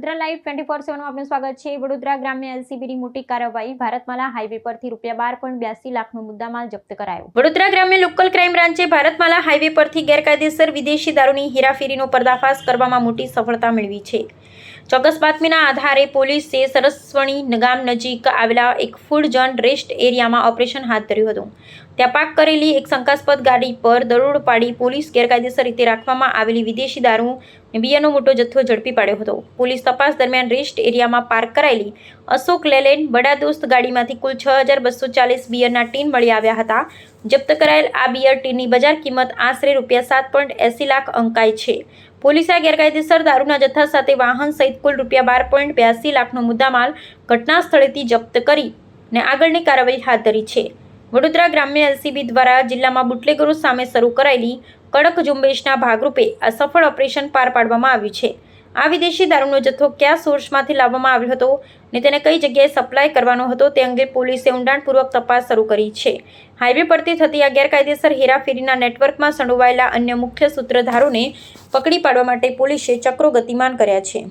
Vadodara live 24/7 માં આપનું સ્વાગત છે। વડોદરા ગ્રામ્ય એલસીબીની મોટી કાર્યવાહી। ભારતમાલા હાઈવે પરથી ₹12.82 લાખનો મુદ્દામાલ જપ્ત કરાયો। વડોદરા ગ્રામ્ય લોકલ ક્રાઇમ બ્રાન્ચે ભારતમાલા હાઈવે પરથી ગેરકાયદેસર વિદેશી દારૂની હેરાફેરીનો પર્દાફાશ કરવામાં મોટી સફળતા મેળવી છે। ચોક્કસ બાતમીના આધારે પોલીસે સરસવણી ગામ નજીક આવેલા એક ફૂડ ઝોન રેસ્ટ એરિયામાં ઓપરેશન હાથ ધર્યું હતું। ત્યાં પાર્ક કરેલી એક શંકાસ્પદ ગાડી પર દરોડો પાડી પોલીસ ગેરકાયદેસર રીતે રાખવામાં આવેલી વિદેશી દારૂ અને બિયરનો મોટો જથ્થો ઝડપી પાડ્યો હતો। પોલીસ તપાસ દરમિયાન રેસ્ટ એરિયામાં પાર્ક કરાયેલી અશોક લેલેન્ડ બડા દોસ્ત ગાડીમાંથી કુલ 6240 બિયરના ટીન મળી આવ્યા હતા। જપ્ત કરાયેલ આ બિયર ટીનની બજાર કિંમત આશરે ₹7.80 લાખ અંકાય છે। પોલીસે આ ગેરકાયદેસર દારૂના જથ્થા સાથે વાહન સહિત કુલ ₹12.82 લાખનો મુદ્દામાલ ઘટના સ્થળેથી જપ્ત કરીને આગળની કાર્યવાહી હાથ ધરી છે। વડોદરા ગ્રામ્ય એલસીબી દ્વારા જિલ્લામાં બુટલેગરો સામે શરૂ કરાયેલી કડક ઝુંબેશના ભાગરૂપે આ સફળ ઓપરેશન પાર પાડવામાં આવ્યું છે। આ વિદેશી દારૂનો જથ્થો કયા સોર્સમાંથી લાવવામાં આવ્યો હતો અને તેને કઈ જગ્યાએ સપ્લાય કરવાનો હતો તે અંગે પોલીસે ઊંડાણપૂર્વક તપાસ શરૂ કરી છે। હાઈવે પરથી થતી આ ગેરકાયદેસર હેરાફેરીના નેટવર્કમાં સંડોવાયેલા અન્ય મુખ્ય સૂત્રધારોને પકડી પાડવા માટે પોલીસે ચક્રો ગતિમાન કર્યા છે।